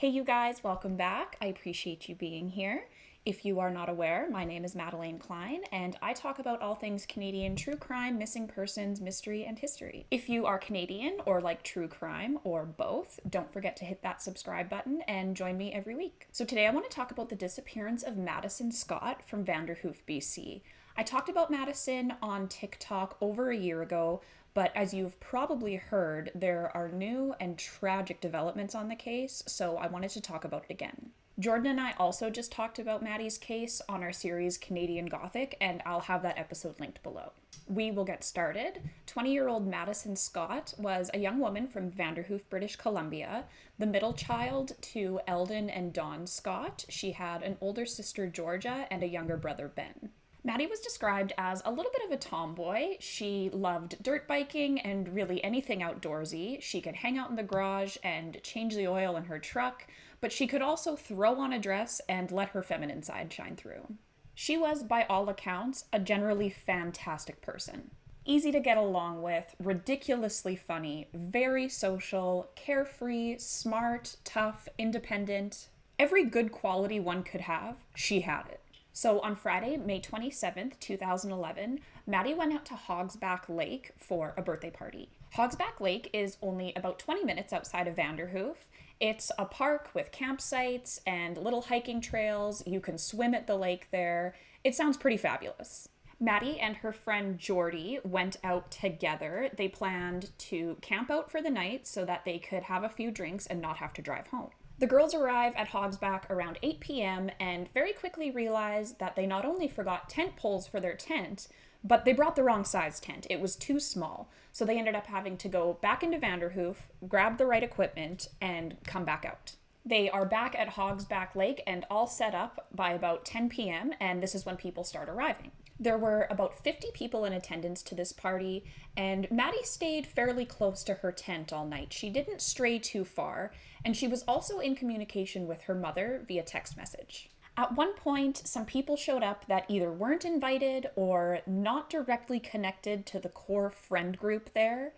Hey you guys, welcome back. I appreciate you being here. If you are not aware, my name is Madeleine Klein, and I talk about all things Canadian true crime, missing persons, mystery, and history. If you are Canadian or like true crime or both, don't forget to hit that subscribe button and join me every week. So today I want to talk about the disappearance of Madison Scott from Vanderhoof, BC. I talked about Madison on TikTok over a year ago, but as you've probably heard, there are new and tragic developments on the case, so I wanted to talk about it again. Jordan and I also just talked about Maddie's case on our series Canadian Gothic, and I'll have that episode linked below. We will get started. 20-year-old Madison Scott was a young woman from Vanderhoof, British Columbia, the middle child to Eldon and Dawn Scott. She had an older sister, Georgia, and a younger brother, Ben. Maddie was described as a little bit of a tomboy. She loved dirt biking and really anything outdoorsy. She could hang out in the garage and change the oil in her truck, but she could also throw on a dress and let her feminine side shine through. She was, by all accounts, a generally fantastic person. Easy to get along with, ridiculously funny, very social, carefree, smart, tough, independent. Every good quality one could have, she had it. So on Friday, May 27th, 2011, Maddie went out to Hogsback Lake for a birthday party. Hogsback Lake is only about 20 minutes outside of Vanderhoof. It's a park with campsites and little hiking trails. You can swim at the lake there. It sounds pretty fabulous. Maddie and her friend Jordy went out together. They planned to camp out for the night so that they could have a few drinks and not have to drive home. The girls arrive at Hogsback around 8 p.m. and very quickly realize that they not only forgot tent poles for their tent, but they brought the wrong size tent. It was too small. So they ended up having to go back into Vanderhoof, grab the right equipment, and come back out. They are back at Hogsback Lake and all set up by about 10 p.m., and this is when people start arriving. There were about 50 people in attendance to this party, and Maddie stayed fairly close to her tent all night. She didn't stray too far, and she was also in communication with her mother via text message. At one point, some people showed up that either weren't invited or not directly connected to the core friend group there,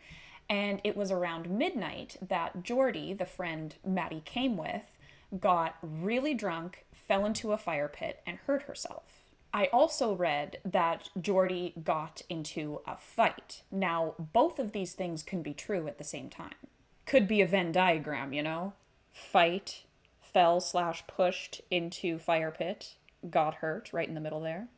and it was around midnight that Jordy, the friend Maddie came with, got really drunk, fell into a fire pit, and hurt herself. I also read that Jordy got into a fight. Now, both of these things can be true at the same time. Could be a Venn diagram, you know? Fight, fell/pushed into fire pit, got hurt right in the middle there.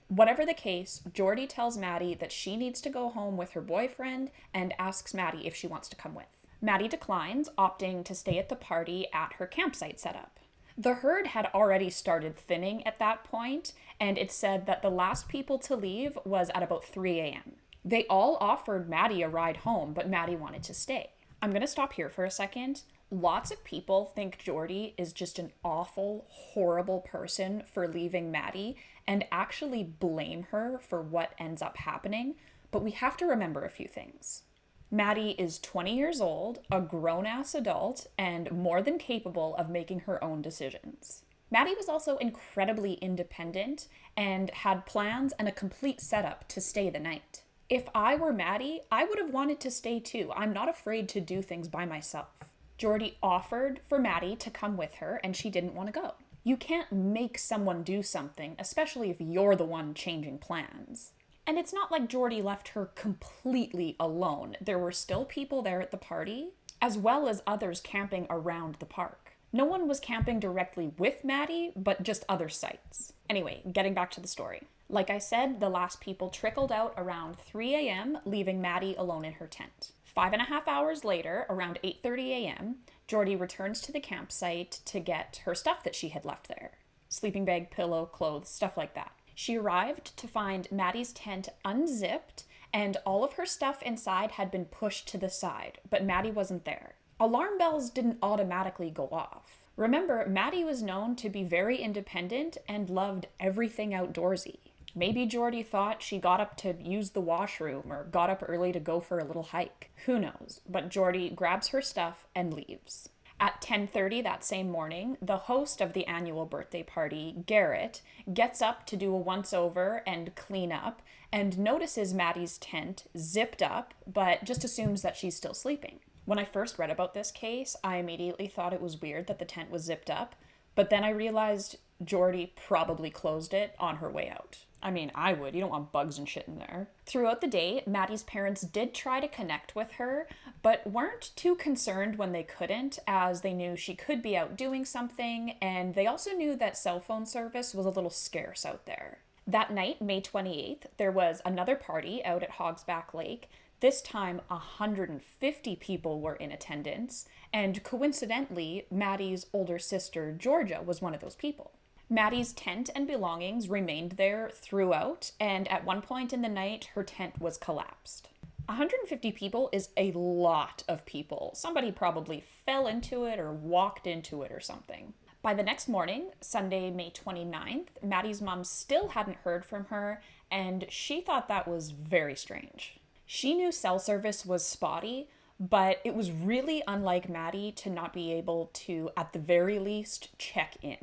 Whatever the case, Jordy tells Maddie that she needs to go home with her boyfriend and asks Maddie if she wants to come with. Maddie declines, opting to stay at the party at her campsite setup. The herd had already started thinning at that point, and it said that the last people to leave was at about 3 a.m. They all offered Maddie a ride home, but Maddie wanted to stay. I'm going to stop here for a second. Lots of people think Jordy is just an awful, horrible person for leaving Maddie and actually blame her for what ends up happening, but we have to remember a few things. Maddie is 20 years old, a grown-ass adult, and more than capable of making her own decisions. Maddie was also incredibly independent and had plans and a complete setup to stay the night. If I were Maddie, I would have wanted to stay too. I'm not afraid to do things by myself. Jordy offered for Maddie to come with her, and she didn't want to go. You can't make someone do something, especially if you're the one changing plans. And it's not like Jordy left her completely alone. There were still people there at the party, as well as others camping around the park. No one was camping directly with Maddie, but just other sites. Anyway, getting back to the story. Like I said, the last people trickled out around 3 a.m., leaving Maddie alone in her tent. 5.5 hours later, around 8:30 a.m., Jordy returns to the campsite to get her stuff that she had left there. Sleeping bag, pillow, clothes, stuff like that. She arrived to find Maddie's tent unzipped and all of her stuff inside had been pushed to the side, but Maddie wasn't there. Alarm bells didn't automatically go off. Remember, Maddie was known to be very independent and loved everything outdoorsy. Maybe Jordy thought she got up to use the washroom or got up early to go for a little hike. Who knows? But Jordy grabs her stuff and leaves. At 10:30 that same morning, the host of the annual birthday party, Garrett, gets up to do a once-over and clean up and notices Maddie's tent zipped up, but just assumes that she's still sleeping. When I first read about this case, I immediately thought it was weird that the tent was zipped up, but then I realized Jordy probably closed it on her way out. I mean, I would. You don't want bugs and shit in there. Throughout the day, Maddie's parents did try to connect with her, but weren't too concerned when they couldn't, as they knew she could be out doing something, and they also knew that cell phone service was a little scarce out there. That night, May 28th, there was another party out at Hogsback Lake. This time, 150 people were in attendance, and coincidentally, Maddie's older sister, Georgia, was one of those people. Maddie's tent and belongings remained there throughout, and at one point in the night, her tent was collapsed. 150 people is a lot of people. Somebody probably fell into it or walked into it or something. By the next morning, Sunday, May 29th, Maddie's mom still hadn't heard from her, and she thought that was very strange. She knew cell service was spotty, but it was really unlike Maddie to not be able to, at the very least, check in.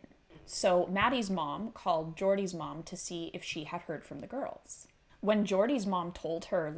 So Maddie's mom called Jordy's mom to see if she had heard from the girls. When Jordy's mom told her,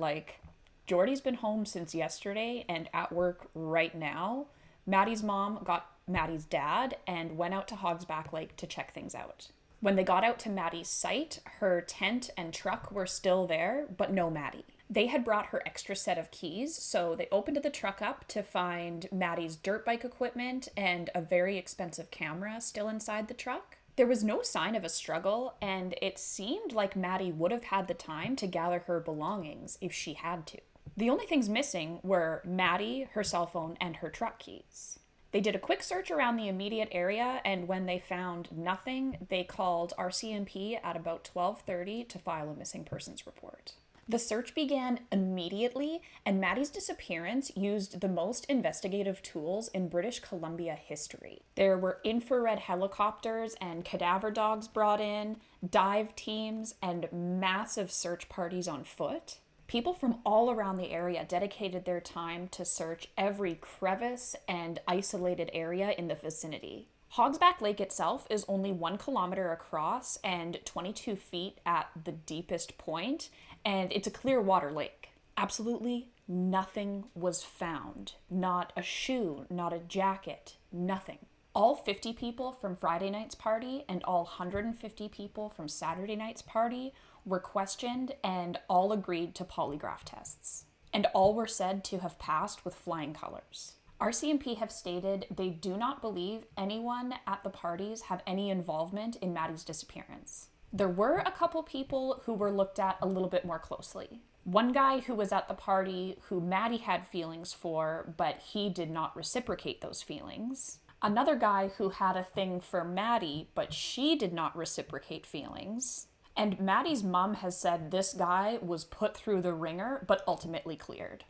Jordy's been home since yesterday and at work right now, Maddie's mom got Maddie's dad and went out to Hogsback Lake to check things out. When they got out to Maddie's site, her tent and truck were still there, but no Maddie. They had brought her extra set of keys, so they opened the truck up to find Maddie's dirt bike equipment and a very expensive camera still inside the truck. There was no sign of a struggle, and it seemed like Maddie would have had the time to gather her belongings if she had to. The only things missing were Maddie, her cell phone, and her truck keys. They did a quick search around the immediate area, and when they found nothing, they called RCMP at about 12:30 to file a missing persons report. The search began immediately, and Maddie's disappearance used the most investigative tools in British Columbia history. There were infrared helicopters and cadaver dogs brought in, dive teams, and massive search parties on foot. People from all around the area dedicated their time to search every crevice and isolated area in the vicinity. Hogsback Lake itself is only 1 kilometer across and 22 feet at the deepest point, and it's a clear water lake. Absolutely nothing was found. Not a shoe, not a jacket, nothing. All 50 people from Friday night's party and all 150 people from Saturday night's party were questioned and all agreed to polygraph tests. And all were said to have passed with flying colors. RCMP have stated they do not believe anyone at the parties have any involvement in Maddie's disappearance. There were a couple people who were looked at a little bit more closely. One guy who was at the party who Maddie had feelings for, but he did not reciprocate those feelings. Another guy who had a thing for Maddie, but she did not reciprocate feelings. And Maddie's mom has said this guy was put through the ringer, but ultimately cleared.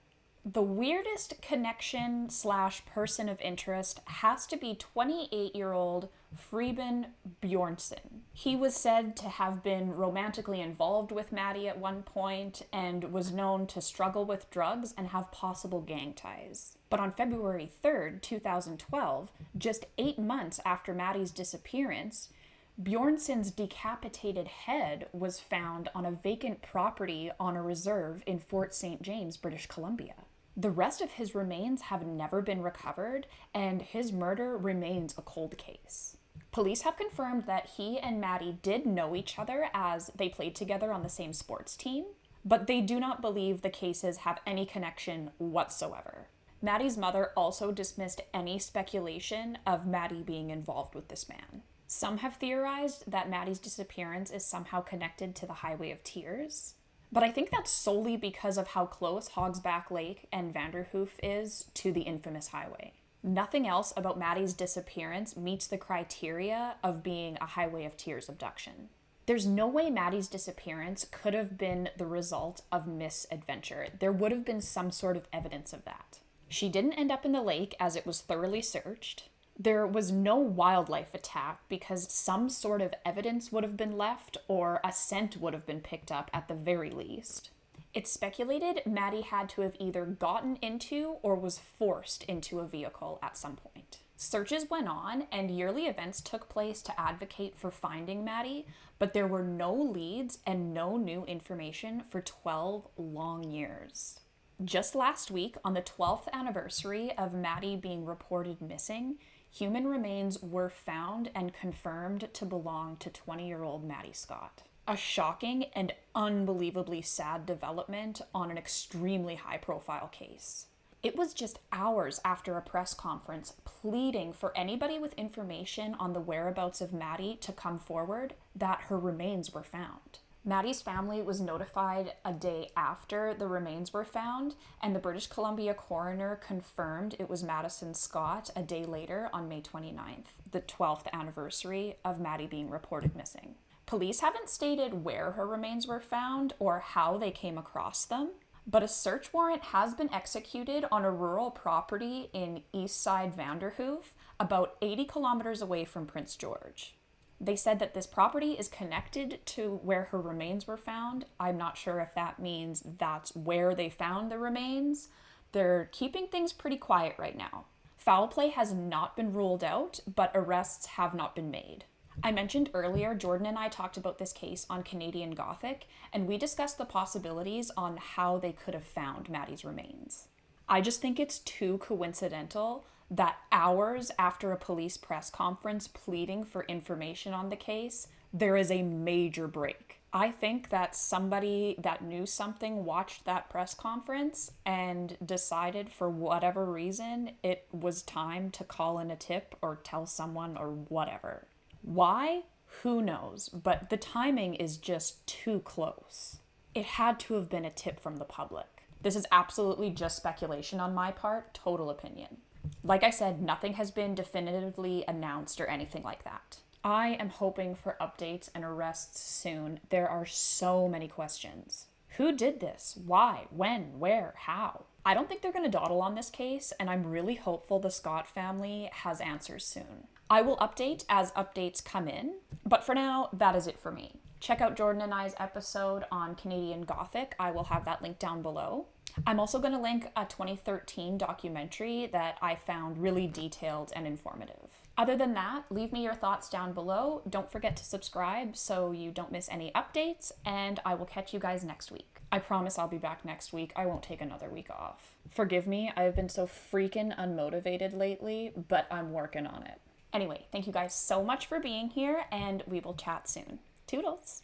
The weirdest connection / person of interest has to be 28-year-old Freeben Bjornsson. He was said to have been romantically involved with Maddie at one point and was known to struggle with drugs and have possible gang ties. But on February 3rd, 2012, just 8 months after Maddie's disappearance, Bjornsson's decapitated head was found on a vacant property on a reserve in Fort St. James, British Columbia. The rest of his remains have never been recovered, and his murder remains a cold case. Police have confirmed that he and Maddie did know each other as they played together on the same sports team, but they do not believe the cases have any connection whatsoever. Maddie's mother also dismissed any speculation of Maddie being involved with this man. Some have theorized that Maddie's disappearance is somehow connected to the Highway of Tears, but I think that's solely because of how close Hogsback Lake and Vanderhoof is to the infamous highway. Nothing else about Maddie's disappearance meets the criteria of being a Highway of Tears abduction. There's no way Maddie's disappearance could have been the result of misadventure. There would have been some sort of evidence of that. She didn't end up in the lake as it was thoroughly searched. There was no wildlife attack because some sort of evidence would have been left or a scent would have been picked up at the very least. It's speculated Maddie had to have either gotten into or was forced into a vehicle at some point. Searches went on and yearly events took place to advocate for finding Maddie, but there were no leads and no new information for 12 long years. Just last week, on the 12th anniversary of Maddie being reported missing, human remains were found and confirmed to belong to 20-year-old Maddie Scott. A shocking and unbelievably sad development on an extremely high-profile case. It was just hours after a press conference pleading for anybody with information on the whereabouts of Maddie to come forward that her remains were found. Maddie's family was notified a day after the remains were found, and the British Columbia coroner confirmed it was Madison Scott a day later on May 29th, the 12th anniversary of Maddie being reported missing. Police haven't stated where her remains were found or how they came across them, but a search warrant has been executed on a rural property in Eastside Vanderhoof, about 80 kilometers away from Prince George. They said that this property is connected to where her remains were found. I'm not sure if that means that's where they found the remains. They're keeping things pretty quiet right now. Foul play has not been ruled out, but arrests have not been made. I mentioned earlier, Jordan and I talked about this case on Canadian Gothic, and we discussed the possibilities on how they could have found Maddie's remains. I just think it's too coincidental that hours after a police press conference pleading for information on the case, there is a major break. I think that somebody that knew something watched that press conference and decided for whatever reason it was time to call in a tip or tell someone or whatever. Why? Who knows? But the timing is just too close. It had to have been a tip from the public. This is absolutely just speculation on my part, total opinion. Like I said, nothing has been definitively announced or anything like that. I am hoping for updates and arrests soon. There are so many questions. Who did this? Why? When? Where? How? I don't think they're going to dawdle on this case, and I'm really hopeful the Scott family has answers soon. I will update as updates come in, but for now, that is it for me. Check out Jordan and I's episode on Canadian Gothic. I will have that link down below. I'm also going to link a 2013 documentary that I found really detailed and informative. Other than that, leave me your thoughts down below. Don't forget to subscribe so you don't miss any updates, and I will catch you guys next week. I promise I'll be back next week. I won't take another week off. Forgive me, I have been so freaking unmotivated lately, but I'm working on it. Anyway, thank you guys so much for being here, and we will chat soon. Toodles!